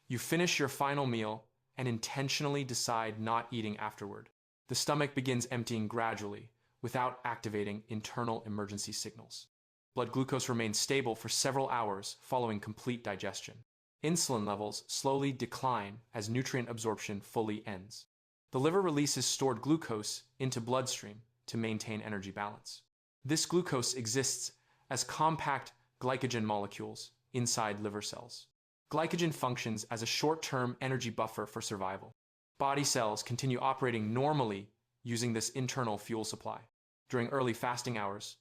You finish your final meal and intentionally decide not eating afterward. The stomach begins emptying gradually, without activating internal emergency signals. Blood glucose remains stable for several hours following complete digestion. Insulin levels slowly decline as nutrient absorption fully ends. The liver releases stored glucose into bloodstream to maintain energy balance. This glucose exists as compact glycogen molecules inside liver cells. Glycogen functions as a short-term energy buffer for survival. Body cells continue operating normally using this internal fuel supply. During early fasting hours,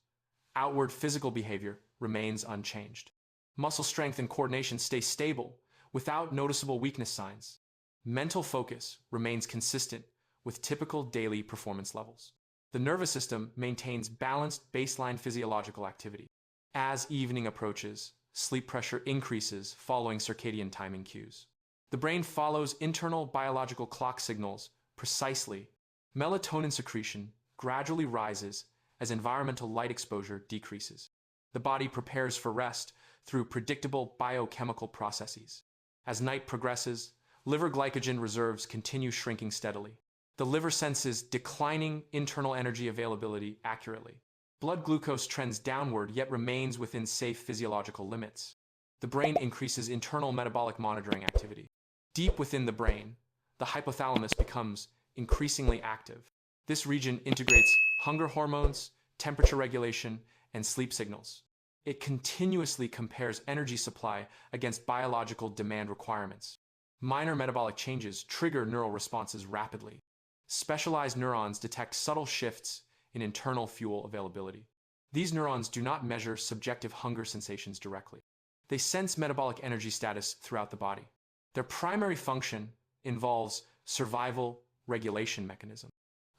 outward physical behavior remains unchanged. Muscle strength and coordination stay stable without noticeable weakness signs. Mental focus remains consistent with typical daily performance levels. The nervous system maintains balanced baseline physiological activity. As evening approaches, sleep pressure increases following circadian timing cues. The brain follows internal biological clock signals precisely. Melatonin secretion gradually rises as environmental light exposure decreases. The body prepares for rest through predictable biochemical processes. As night progresses, liver glycogen reserves continue shrinking steadily. The liver senses declining internal energy availability accurately. Blood glucose trends downward yet remains within safe physiological limits. The brain increases internal metabolic monitoring activity. Deep within the brain, the hypothalamus becomes increasingly active. This region integrates hunger hormones, temperature regulation, and sleep signals. It continuously compares energy supply against biological demand requirements. Minor metabolic changes trigger neural responses rapidly. Specialized neurons detect subtle shifts in internal fuel availability. These neurons do not measure subjective hunger sensations directly. They sense metabolic energy status throughout the body. Their primary function involves survival regulation mechanism.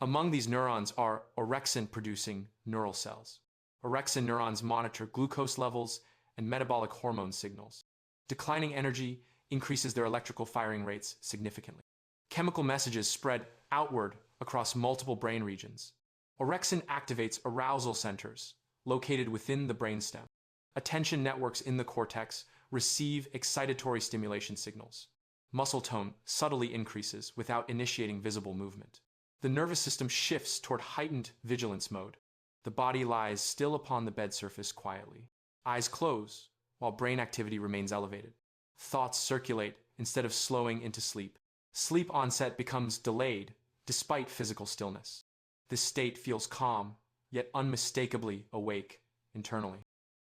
Among these neurons are orexin-producing neural cells. Orexin neurons monitor glucose levels and metabolic hormone signals. Declining energy increases their electrical firing rates significantly. Chemical messages spread outward across multiple brain regions. Orexin activates arousal centers located within the brainstem. Attention networks in the cortex receive excitatory stimulation signals. Muscle tone subtly increases without initiating visible movement. The nervous system shifts toward heightened vigilance mode. The body lies still upon the bed surface quietly. Eyes close while brain activity remains elevated. Thoughts circulate instead of slowing into sleep. Sleep onset becomes delayed despite physical stillness. This state feels calm, yet unmistakably awake internally.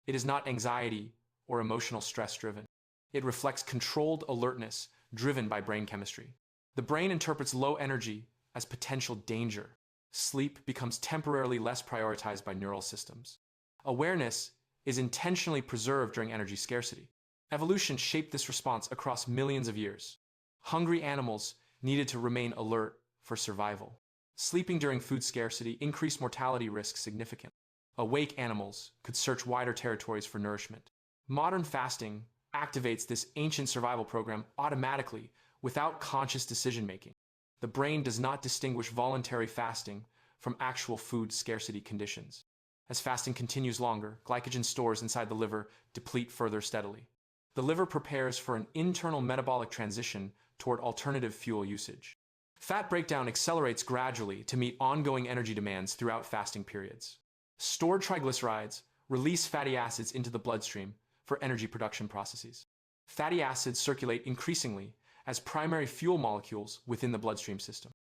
It is not anxiety or emotional stress driven. It reflects controlled alertness driven by brain chemistry. The brain interprets low energy as potential danger. Sleep becomes temporarily less prioritized by neural systems. Awareness is intentionally preserved during energy scarcity. Evolution shaped this response across millions of years. Hungry animals needed to remain alert for survival. Sleeping during food scarcity increased mortality risk significantly. Awake animals could search wider territories for nourishment. Modern fasting activates this ancient survival program automatically without conscious decision-making. The brain does not distinguish voluntary fasting from actual food scarcity conditions. As fasting continues longer, glycogen stores inside the liver deplete further steadily. The liver prepares for an internal metabolic transition toward alternative fuel usage. Fat breakdown accelerates gradually to meet ongoing energy demands throughout fasting periods. Stored triglycerides release fatty acids into the bloodstream for energy production processes. Fatty acids circulate increasingly as primary fuel molecules within the bloodstream system.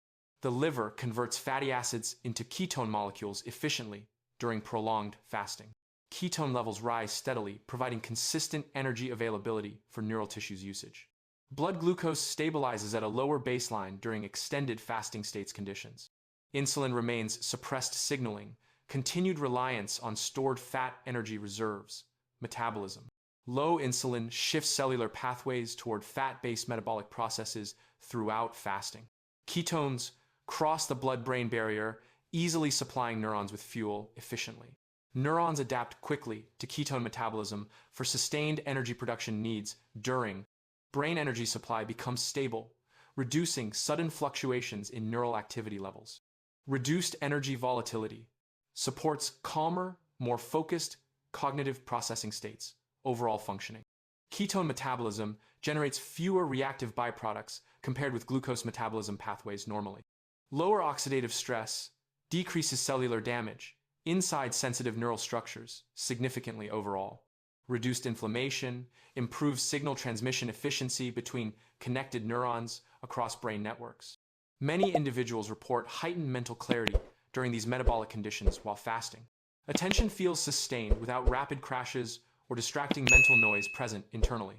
The liver converts fatty acids into ketone molecules efficiently during prolonged fasting. Ketone levels rise steadily, providing consistent energy availability for neural tissues usage. Blood glucose stabilizes at a lower baseline during extended fasting states conditions. Insulin remains suppressed signaling, continued reliance on stored fat energy reserves, metabolism. Low insulin shifts cellular pathways toward fat-based metabolic processes throughout fasting. Ketones cross the blood-brain barrier, easily supplying neurons with fuel efficiently. Neurons adapt quickly to ketone metabolism for sustained energy production needs during. Brain energy supply becomes stable, reducing sudden fluctuations in neural activity levels. Reduced energy volatility supports calmer, more focused cognitive processing states, overall functioning. Ketone metabolism generates fewer reactive byproducts compared with glucose metabolism pathways normally. Lower oxidative stress decreases cellular damage inside sensitive neural structures significantly overall. Reduced inflammation improves signal transmission efficiency between connected neurons across brain networks. Many individuals report heightened mental clarity during these metabolic conditions while fasting. Attention feels sustained without rapid crashes or distracting mental noise present internally.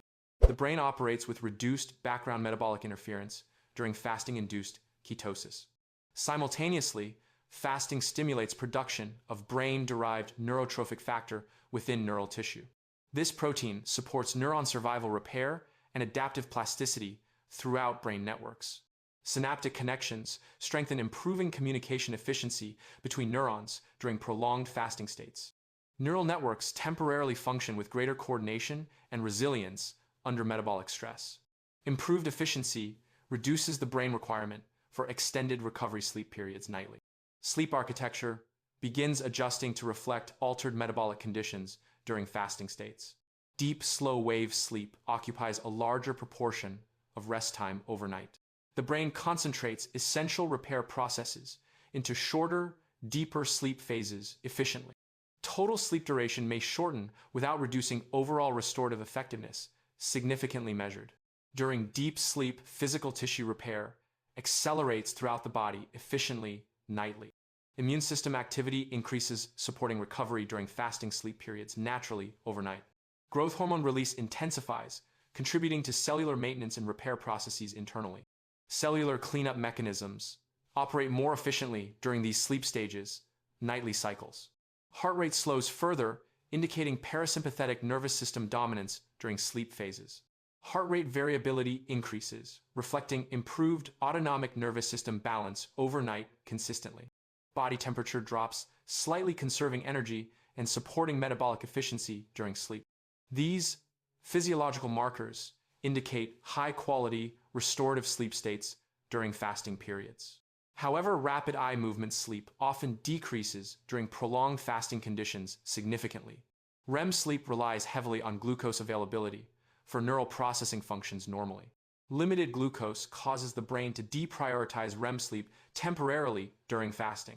The brain operates with reduced background metabolic interference during fasting-induced ketosis. Simultaneously, fasting stimulates production of brain-derived neurotrophic factor within neural tissue. This protein supports neuron survival repair and adaptive plasticity throughout brain networks. Synaptic connections strengthen improving communication efficiency between neurons during prolonged fasting states. Neural networks temporarily function with greater coordination and resilience under metabolic stress. Improved efficiency reduces the brain requirement for extended recovery sleep periods nightly. Sleep architecture begins adjusting to reflect altered metabolic conditions during fasting states. Deep, slow-wave sleep occupies a larger proportion of rest time overnight. The brain concentrates essential repair processes into shorter, deeper sleep phases efficiently. Total sleep duration may shorten without reducing overall restorative effectiveness, significantly measured. During deep sleep, physical tissue repair accelerates throughout the body efficiently nightly. Immune system activity increases, supporting recovery during fasting sleep periods naturally overnight. Growth hormone release intensifies, contributing to cellular maintenance and repair processes internally. Cellular cleanup mechanisms operate more efficiently during these sleep stages, nightly cycles. Heart rate slows further, indicating parasympathetic nervous system dominance during sleep phases. Heart rate variability increases, reflecting improved autonomic nervous system balance overnight consistently. Body temperature drops, slightly conserving energy and supporting metabolic efficiency during sleep. These physiological markers indicate high-quality, restorative sleep states during fasting periods. However, rapid eye movement sleep often decreases during prolonged fasting conditions significantly. REM sleep relies heavily on glucose availability for neural processing functions normally. Limited glucose causes the brain to deprioritize REM sleep temporarily during fasting.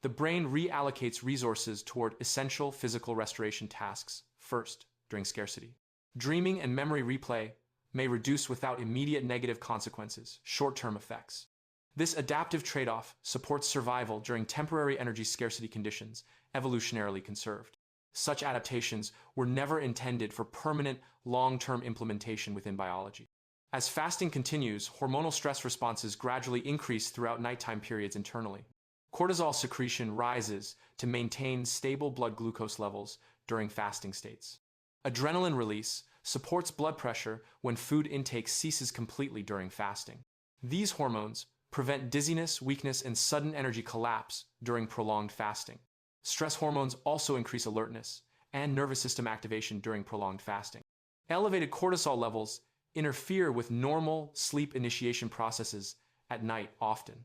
The brain reallocates resources toward essential physical restoration tasks first during scarcity. Dreaming and memory replay may reduce without immediate negative consequences, short-term effects. This adaptive trade-off supports survival during temporary energy scarcity conditions, evolutionarily conserved. Such adaptations were never intended for permanent, long-term implementation within biology. As fasting continues, hormonal stress responses gradually increase throughout nighttime periods internally. Cortisol secretion rises to maintain stable blood glucose levels during fasting states. Adrenaline release supports blood pressure when food intake ceases completely during fasting. These hormones prevent dizziness, weakness, and sudden energy collapse during prolonged fasting. Stress hormones also increase alertness and nervous system activation during prolonged fasting. Elevated cortisol levels interfere with normal sleep initiation processes at night often.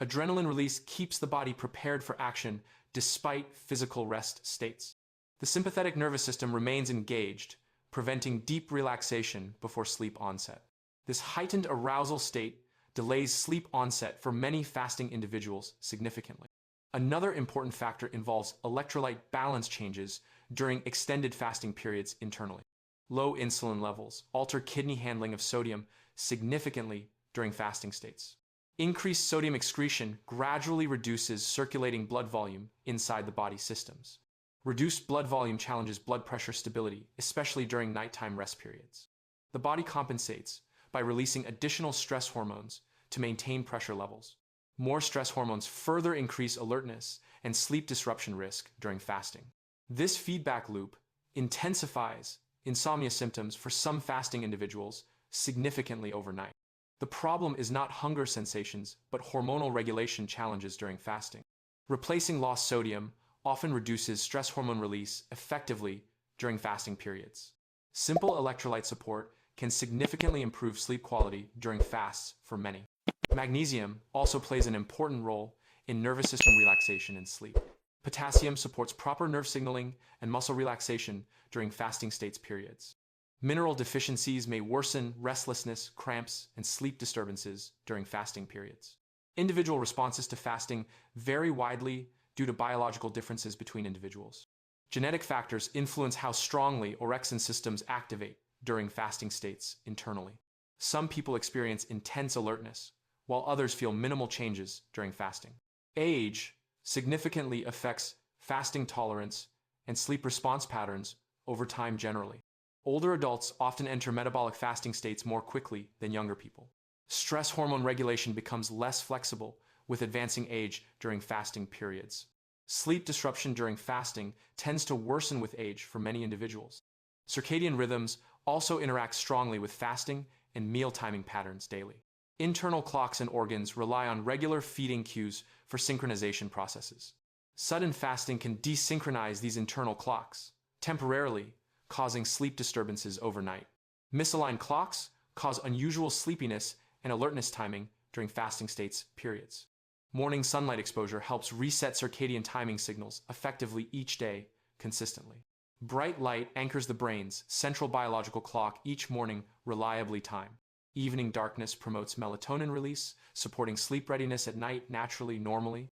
Adrenaline release keeps the body prepared for action despite physical rest states. The sympathetic nervous system remains engaged, preventing deep relaxation before sleep onset. This heightened arousal state delays sleep onset for many fasting individuals significantly. Another important factor involves electrolyte balance changes during extended fasting periods internally. Low insulin levels alter kidney handling of sodium significantly during fasting states. Increased sodium excretion gradually reduces circulating blood volume inside the body systems. Reduced blood volume challenges blood pressure stability, especially during nighttime rest periods. The body compensates by releasing additional stress hormones to maintain pressure levels. More stress hormones further increase alertness and sleep disruption risk during fasting. This feedback loop intensifies insomnia symptoms for some fasting individuals significantly overnight. The problem is not hunger sensations, but hormonal regulation challenges during fasting. Replacing lost sodium often reduces stress hormone release effectively during fasting periods. Simple electrolyte support can significantly improve sleep quality during fasts for many. Magnesium also plays an important role in nervous system relaxation and sleep. Potassium supports proper nerve signaling and muscle relaxation during fasting states periods. Mineral deficiencies may worsen restlessness, cramps, and sleep disturbances during fasting periods. Individual responses to fasting vary widely due to biological differences between individuals. Genetic factors influence how strongly orexin systems activate during fasting states internally. Some people experience intense alertness, while others feel minimal changes during fasting. Age significantly affects fasting tolerance and sleep response patterns over time generally. Older adults often enter metabolic fasting states more quickly than younger people. Stress hormone regulation becomes less flexible with advancing age during fasting periods. Sleep disruption during fasting tends to worsen with age for many individuals. Circadian rhythms also interact strongly with fasting and meal timing patterns daily. Internal clocks and organs rely on regular feeding cues for synchronization processes. Sudden fasting can desynchronize these internal clocks, temporarily causing sleep disturbances overnight. Misaligned clocks cause unusual sleepiness and alertness timing during fasting states periods. Morning sunlight exposure helps reset circadian timing signals effectively each day consistently. Bright light anchors the brain's central biological clock each morning reliably timed. Evening darkness promotes melatonin release, supporting sleep readiness at night naturally, normally.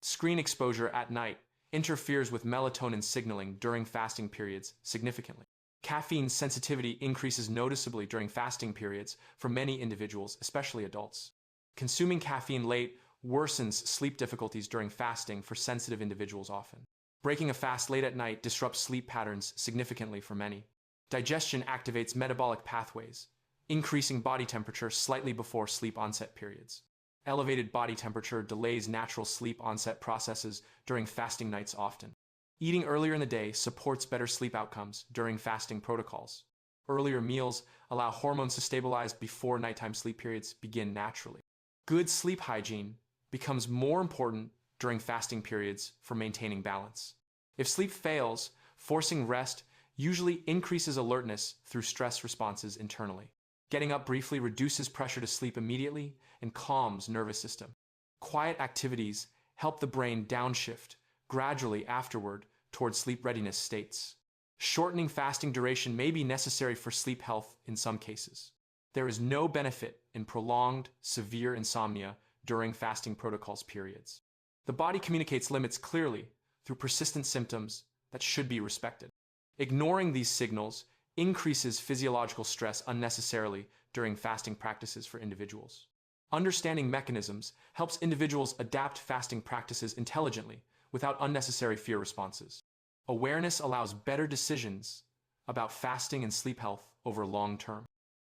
Screen exposure at night interferes with melatonin signaling during fasting periods significantly. Caffeine sensitivity increases noticeably during fasting periods for many individuals, especially adults. Consuming caffeine late worsens sleep difficulties during fasting for sensitive individuals often. Breaking a fast late at night disrupts sleep patterns significantly for many. Digestion activates metabolic pathways, increasing body temperature slightly before sleep onset periods. Elevated body temperature delays natural sleep onset processes during fasting nights often. Eating earlier in the day supports better sleep outcomes during fasting protocols. Earlier meals allow hormones to stabilize before nighttime sleep periods begin naturally. Good sleep hygiene becomes more important during fasting periods for maintaining balance. If sleep fails, forcing rest usually increases alertness through stress responses internally. Getting up briefly reduces pressure to sleep immediately and calms nervous system. Quiet activities help the brain downshift gradually afterward towards sleep readiness states. Shortening fasting duration may be necessary for sleep health in some cases. There is no benefit in prolonged, severe insomnia during fasting protocols periods. The body communicates limits clearly through persistent symptoms that should be respected. Ignoring these signals increases physiological stress unnecessarily during fasting practices for individuals. Understanding mechanisms helps individuals adapt fasting practices intelligently without unnecessary fear responses. Awareness allows better decisions about fasting and sleep health over long term.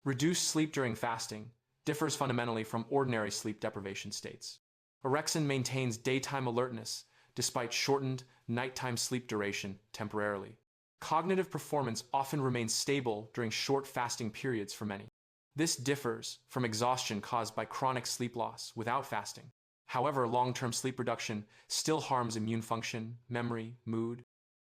Reduced sleep during fasting differs fundamentally from ordinary sleep deprivation states. Orexin maintains daytime alertness despite shortened nighttime sleep duration temporarily. Cognitive performance often remains stable during short fasting periods for many. This differs from exhaustion caused by chronic sleep loss without fasting. However, long-term sleep reduction still harms immune function, memory, mood.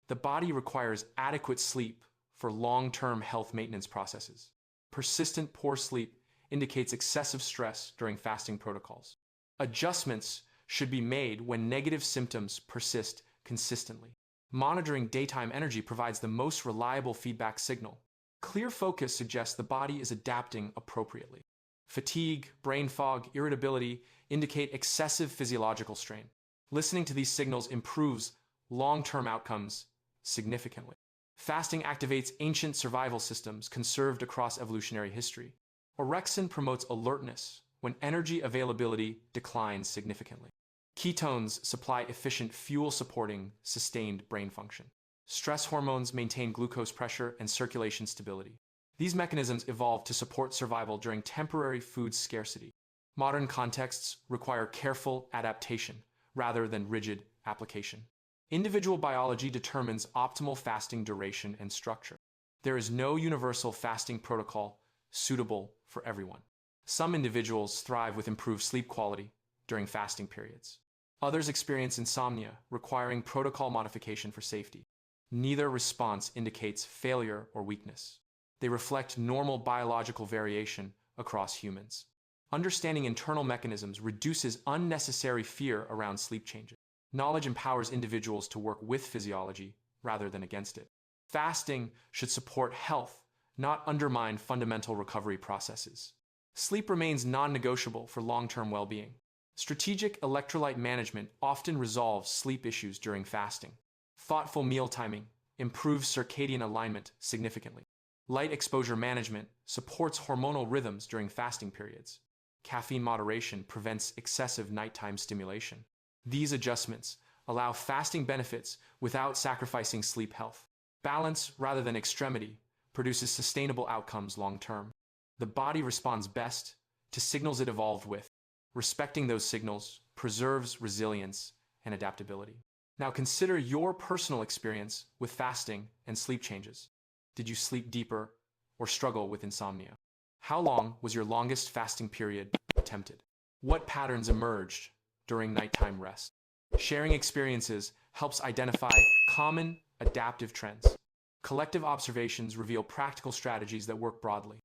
The body requires adequate sleep for long-term health maintenance processes. Persistent poor sleep indicates excessive stress during fasting protocols. Adjustments should be made when negative symptoms persist consistently. Monitoring daytime energy provides the most reliable feedback signal. Clear focus suggests the body is adapting appropriately. Fatigue, brain fog, irritability indicate excessive physiological strain. Listening to these signals improves long-term outcomes significantly. Fasting activates ancient survival systems conserved across evolutionary history. Orexin promotes alertness when energy availability declines significantly. Ketones supply efficient fuel supporting sustained brain function. Stress hormones maintain glucose pressure and circulation stability. These mechanisms evolved to support survival during temporary food scarcity. Modern contexts require careful adaptation rather than rigid application. Individual biology determines optimal fasting duration and structure. There is no universal fasting protocol suitable for everyone. Some individuals thrive with improved sleep quality during fasting periods. Others experience insomnia, requiring protocol modification for safety. Neither response indicates failure or weakness. They reflect normal biological variation across humans. Understanding internal mechanisms reduces unnecessary fear around sleep changes. Knowledge empowers individuals to work with physiology rather than against it. Fasting should support health, not undermine fundamental recovery processes. Sleep remains non-negotiable for long-term well-being. Strategic electrolyte management often resolves sleep issues during fasting. Thoughtful meal timing improves circadian alignment significantly. Light exposure management supports hormonal rhythms during fasting periods. Caffeine moderation prevents excessive nighttime stimulation. These adjustments allow fasting benefits without sacrificing sleep health. Balance rather than extremity produces sustainable outcomes long-term. The body responds best to signals it evolved with. Respecting those signals preserves resilience and adaptability. Now consider your personal experience with fasting and sleep changes. Did you sleep deeper or struggle with insomnia? How long was your longest fasting period attempted? What patterns emerged during nighttime rest? Sharing experiences helps identify common adaptive trends. Collective observations reveal practical strategies that work broadly.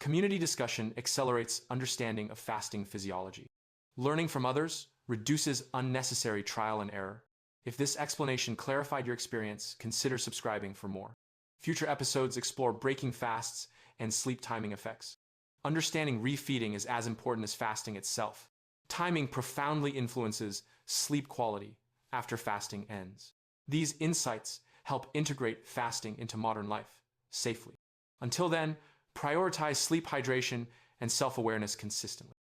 Community discussion accelerates understanding of fasting physiology. Learning from others reduces unnecessary trial and error. If this explanation clarified your experience, consider subscribing for more. Future episodes explore breaking fasts and sleep timing effects. Understanding refeeding is as important as fasting itself. Timing profoundly influences sleep quality after fasting ends. These insights help integrate fasting into modern life safely. Until then, prioritize sleep hydration and self-awareness consistently.